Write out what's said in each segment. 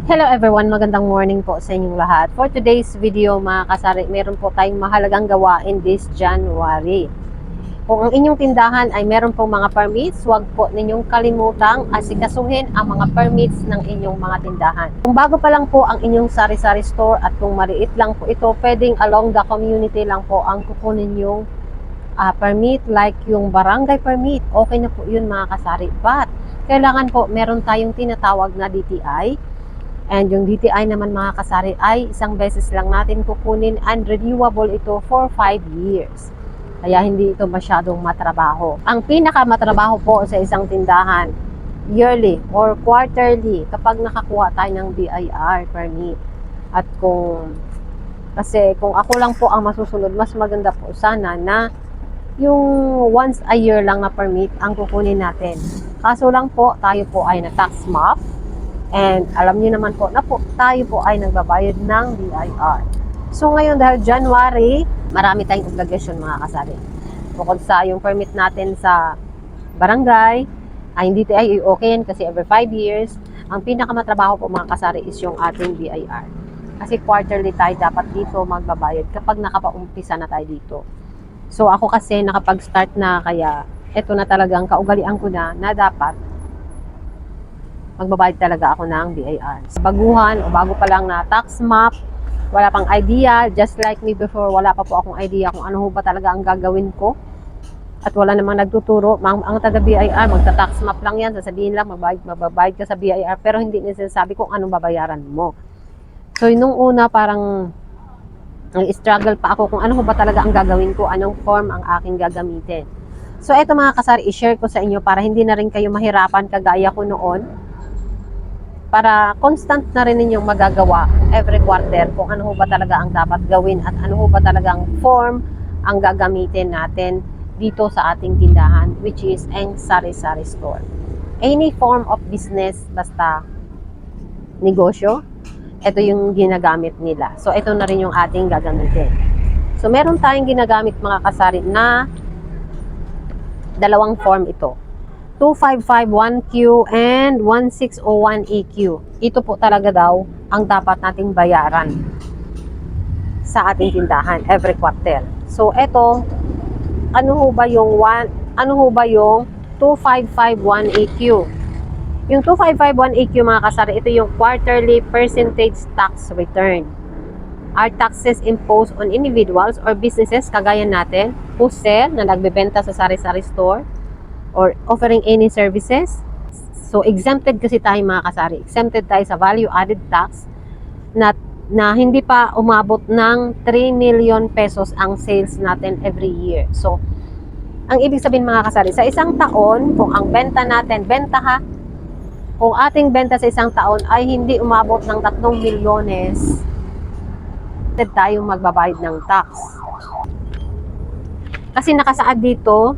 Hello everyone, magandang morning po sa inyong lahat. For today's video mga kasari, meron po tayong mahalagang gawain this January. Kung ang inyong tindahan ay meron pong mga permits, huwag po ninyong kalimutang asikasuhin ang mga permits ng inyong mga tindahan. Kung bago pa lang po ang inyong sari-sari store at kung maliit lang po ito, pwedeng along the community lang po ang kukunin yung permit, like yung barangay permit. Okay na po yun mga kasari. But kailangan po meron tayong tinatawag na DTI. And yung DTI naman mga kasari ay isang beses lang natin kukunin and renewable ito for 5 years. Kaya hindi ito masyadong matrabaho. Ang pinakamatrabaho po sa isang tindahan, yearly or quarterly kapag nakakuha tayo ng BIR permit. At kasi kung ako lang po ang masusunod, mas maganda po sana na yung once a year lang na permit ang kukunin natin. Kaso lang po, tayo po ay na tax map. And alam niyo naman po na po, tayo po ay nagbabayad ng BIR. So ngayon dahil January, marami tayong obligasyon mga kasari. Bukod sa yung permit natin sa barangay, ay hindi tayo okay yan kasi every 5 years. Ang pinakamatrabaho po mga kasari is yung ating BIR. Kasi quarterly tayo dapat dito magbabayad kapag nakapaumpisa na tayo dito. So ako kasi nakapag-start na, kaya eto na talagang kaugalian ko na dapat magbabayad talaga ako ng BIR. Sa baguhan o bago pa lang na tax map, wala pang idea, just like me before, wala pa po akong idea kung ano ba talaga ang gagawin ko. At wala namang nagtuturo. Ang taga BIR, magta-tax map lang yan, sasabihin lang, magbabayad ka sa BIR, pero hindi niya sinasabi kung anong babayaran mo. So, nung una, parang struggle pa ako kung ano ba talaga ang gagawin ko, anong form ang aking gagamitin. So, eto mga kasari, i-share ko sa inyo para hindi na rin kayo mahirapan kagaya ko noon. Para constant na rin ninyong magagawa every quarter kung ano ba talaga ang dapat gawin at ano ba talagang form ang gagamitin natin dito sa ating tindahan, which is ang sari-sari store. Any form of business, basta negosyo, ito yung ginagamit nila. So, ito na rin yung ating gagamitin. So, meron tayong ginagamit mga kasari na dalawang form ito. 2551Q and 1601EQ. Ito po talaga daw ang dapat nating bayaran sa ating tindahan every quarter. So eto, ano ho ba yung 2551EQ? Yung 2551EQ mga kasari, ito yung quarterly percentage tax return. Are taxes imposed on individuals or businesses kagaya natin who sell, na nagbebenta sa sari-sari store or offering any services. So, exempted kasi tayo mga kasari. Exempted tayo sa value-added tax na hindi pa umabot ng 3 million pesos ang sales natin every year. So, ang ibig sabihin mga kasari, sa isang taon, kung ang benta natin, kung ating benta sa isang taon ay hindi umabot ng 3 milyones, tayong magbabayad ng tax. Kasi nakasaad dito,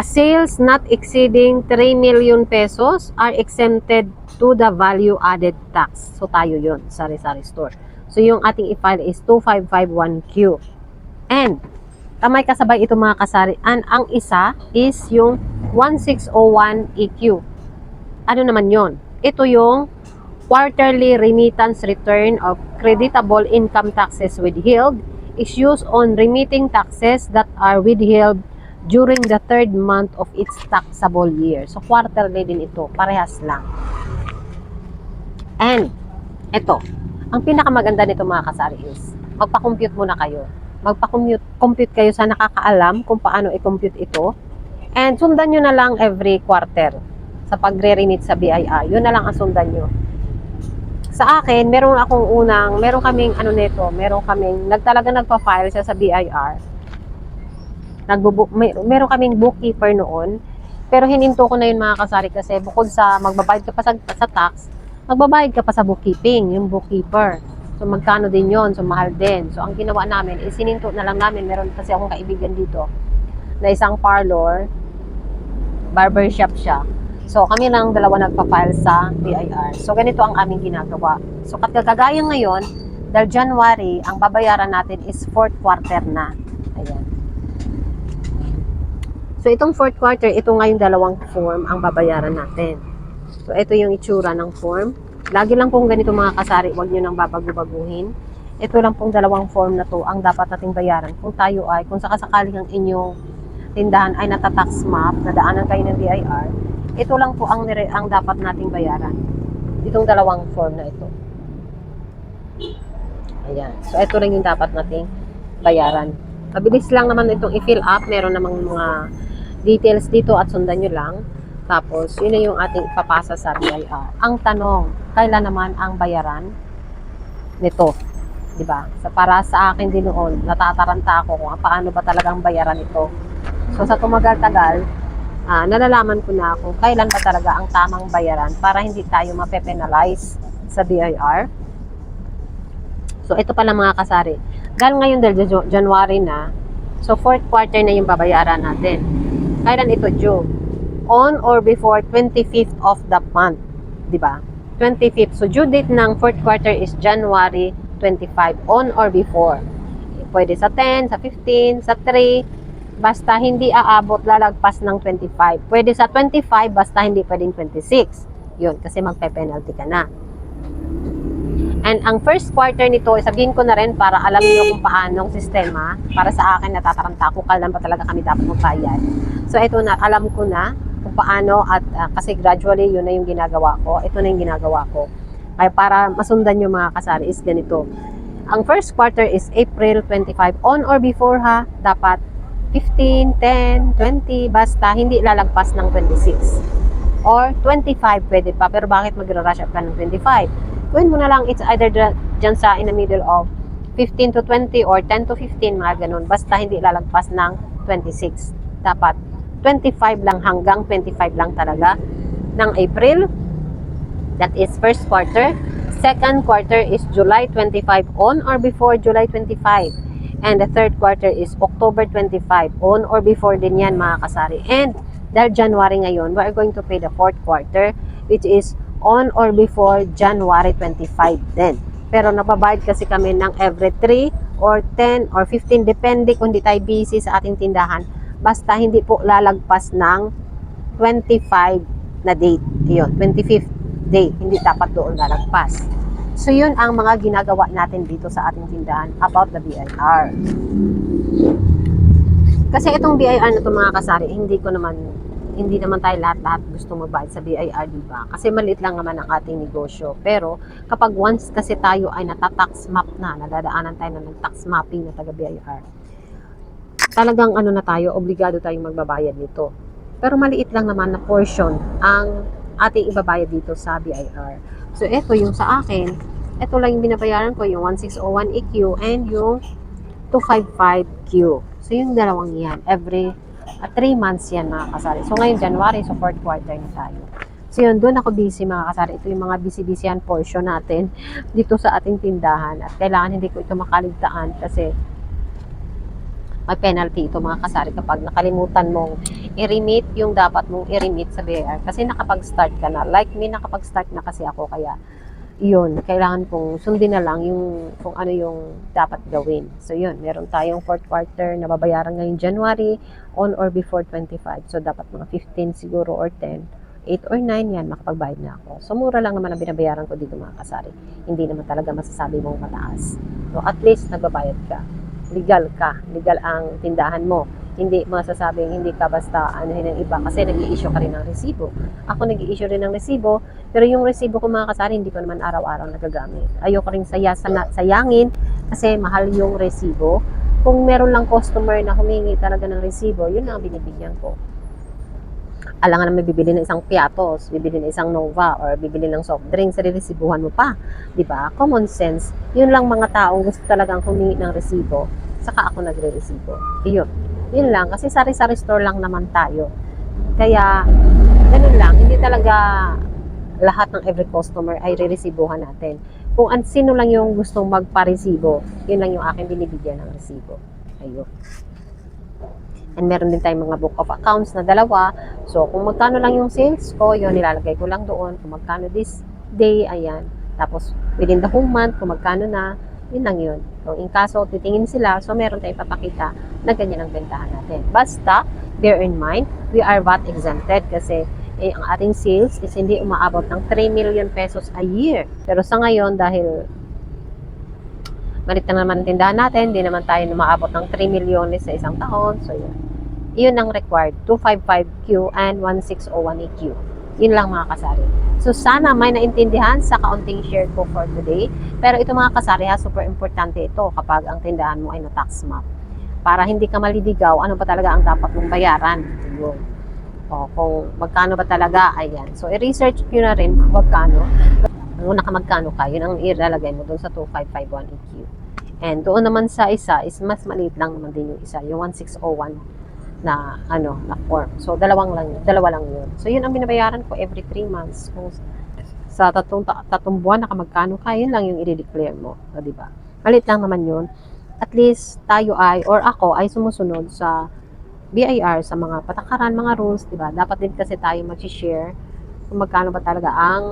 sales not exceeding 3 million pesos are exempted to the value-added tax. So, tayo yun, sari-sari store. So, yung ating i-file is 2551Q. And, kamay kasabay ito mga kasari. And, ang isa is yung 1601EQ. Ano naman yon? Ito yung quarterly remittance return of creditable income taxes withheld is used on remitting taxes that are withheld during the 3rd month of its taxable year. So, quarterly din ito. Parehas lang. And, ito. Ang pinakamaganda nito mga kasari is, magpa-compute muna kayo. Magpa-compute kayo sa nakakaalam kung paano i-compute ito. And, sundan nyo na lang every quarter sa pagre-remit sa BIR. Yun na lang ang sundan nyo. Sa akin, meron kaming nagpa-file siya sa BIR. Meron kaming bookkeeper noon, pero hininto ko na yun mga kasari kasi bukod sa magbabayad ka pa sa tax, magbabayad ka pa sa bookkeeping, yung bookkeeper. So magkano din yon, so mahal din. So ang ginawa namin is hininto na lang namin. Meron kasi akong kaibigan dito na isang parlor, barbershop siya. So kami lang dalawa nagpa-file sa BIR. So ganito ang aming ginagawa. So kagaya ngayon, dahil January, ang babayaran natin is 4th quarter na. Ayan. So, itong 4th quarter, ito nga yung dalawang form ang babayaran natin. So, ito yung itsura ng form. Lagi lang pong ganito mga kasari, huwag nyo nang babago-baguhin. Ito lang pong dalawang form na to ang dapat nating bayaran kung tayo ay, kung sakasakaling ang inyong tindahan ay natatax map, nadaanan kayo ng BIR, ito lang po ang dapat nating bayaran. Itong dalawang form na ito. Ayan. So, ito rin yung dapat nating bayaran. Mabilis lang naman itong i-fill up. Meron namang mga details dito at sundan nyo lang. Tapos, yun na yung ating ipapasa sa BIR. Ang tanong, kailan naman ang bayaran nito? Diba? So, para sa akin din noon, natataranta ako kung paano ba talagang bayaran ito. So, sa tumagal-tagal, nalalaman ko na kung kailan ba talaga ang tamang bayaran para hindi tayo mape-penalize sa BIR. So, ito pala mga kasari. Dahil ngayon dahil January na, so 4th quarter na yung babayaran natin. Kailan ito due? On or before 25th of the month. Diba? 25th. So, due date ng 4th quarter is January 25. On or before. Pwede sa 10, sa 15, sa 3. Basta hindi aabot lalagpas ng 25. Pwede sa 25, basta hindi pwedeng 26. Yun, kasi magpe-penalty ka na. And ang first quarter nito, sabihin ko na rin para alam niyo kung paano ang sistema. Para sa akin, natataranta ko kailan pa talaga kami dapat magbayad. So, ito na, alam ko na kung paano at kasi gradually, yun na yung ginagawa ko. Ito na yung ginagawa ko. Kaya para masundan yung mga kasari is ganito. Ang first quarter is April 25. On or before ha, dapat 15, 10, 20, basta hindi lalagpas ng 26. Or 25 pwede pa, pero bakit magra-rush up ka ng 25? Gawin mo na lang, it's either dyan sa in the middle of 15 to 20 or 10 to 15, mga ganun. Basta hindi lalagpas ng 26. Dapat 25 lang hanggang 25 lang talaga ng April. That is first quarter. Second quarter is July 25 on or before July 25. And the third quarter is October 25 on or before din yan mga kasari. And dahil January ngayon, we are going to pay the fourth quarter which is on or before January 25 din. Pero nababayad kasi kami ng every 3 or 10 or 15 depende kung hindi tayo busy sa ating tindahan. Basta hindi po lalagpas ng 25 na date. Yun, 25th day. Hindi dapat doon lalagpas. So yun ang mga ginagawa natin dito sa ating tindahan about the BIR. Kasi itong BIR na ito mga kasari, hindi naman tayo lahat-lahat gusto magbayad sa BIR, diba? Kasi maliit lang naman ang ating negosyo. Pero kapag once kasi tayo ay natatax map na, nadadaanan tayo ng tax mapping na taga BIR, talagang ano na tayo, obligado tayong magbabayad nito. Pero maliit lang naman na portion ang ating ibabayad dito sa BIR. So ito yung sa akin, ito lang yung binabayaran ko, yung 1601EQ and yung 255Q. So yung dalawang yan, every 3 months yan mga kasari. So ngayon January, so 4th quarter na tayo. So yun, doon ako busy mga kasari. Ito yung mga busy yan portion natin dito sa ating tindahan. At kailangan hindi ko ito makaligtaan kasi may penalty ito mga kasari kapag nakalimutan mong i-remit yung dapat mong i-remit sa BIR. Kasi nakapag-start ka na. Like me, nakapag-start na kasi ako. Kaya yun, kailangan kong sundin na lang yung kung ano yung dapat gawin. So yun, meron tayong 4th quarter na babayaran ngayong January on or before 25. So dapat mga 15 siguro or 10, 8 or 9 yan, makapagbayad na ako. So mura lang naman ang binabayaran ko dito mga kasari. Hindi naman talaga masasabi mong mataas. So at least nagbabayad ka. Legal ka. Legal ang tindahan mo. Hindi masasabing hindi ka basta anuhin ng iba kasi nag-i-issue ka rin ng resibo. Ako nag-i-issue rin ng resibo, pero yung resibo ko mga kasari hindi ko naman araw-araw nagagamit. Ayoko rin sayangin kasi mahal yung resibo. Kung meron lang customer na humingi talaga ng resibo, yun ang binibigyan ko. Alangan na may bibili ng isang Piatos, bibili ng isang Nova, or bibili ng soft drinks, resibuhan mo pa. Diba? Common sense. Yun lang mga taong gusto talagang humingi ng resibo, saka ako nagre-resibo. Yun lang, kasi sari-sari store lang naman tayo. Kaya, ganun lang, hindi talaga lahat ng every customer ay re-resibuhan natin. Kung sino lang yung gustong magpa-resibo, yun lang yung aking binibigyan ng resibo. Ayun. And meron din tayong mga book of accounts na 2. So, kung magkano lang yung sales ko, yun, nilalagay ko lang doon. Kung magkano this day, ayan. Tapos, within the whole month, kung magkano na, yun lang yun. So, in kaso, titingin sila, so meron tayong papakita na ganyan ang bentahan natin. Basta, bear in mind, we are VAT exempted kasi ang ating sales is hindi umaabot ng 3 million pesos a year. Pero sa ngayon, dahil malit na naman ang tindahan natin, hindi naman tayo umaabot ng 3 milyones sa isang taon. So, yun ang required, 255Q and 1601EQ. Yun lang mga kasari. So, sana may naintindihan sa kaunting share ko for today. Pero ito mga kasari ha, super importante ito kapag ang tindahan mo ay na-tax map. Para hindi ka maliligaw, ano ba talaga ang dapat mong bayaran? Yun. O, kung magkano ba talaga, ayan. So, i-research nyo na rin kung magkano. Kung nakamagkano ka, yun ang ilalagay mo doon sa 2551EQ. And doon naman sa isa, is mas maliit lang naman din yung isa, yung 1601 na na form. So dalawa lang yun. So yun ang binabayaran ko every 3 months. Kung sa tatlong buwan nakamagkano ka, yun lang yung i-declare mo, so, di ba? Malit lang naman yun. At least tayo or ako ay sumusunod sa BIR, sa mga patakaran, mga rules, di ba? Dapat din kasi tayo mag-share kung magkano ba talaga ang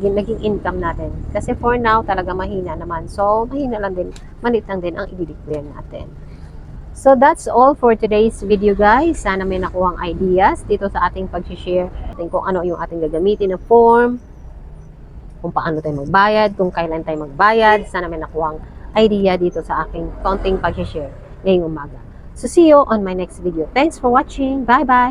naging income natin. Kasi for now, talaga mahina naman. So, mahina lang din, malit lang din ang i-declare natin. So, that's all for today's video, guys. Sana may nakuhang ideas dito sa ating pag-share. Kung ano yung ating gagamitin na form, kung paano tayo magbayad, kung kailan tayo magbayad. Sana may nakuhang idea dito sa aking konting pag-share ngayong umaga. So, see you on my next video. Thanks for watching. Bye-bye!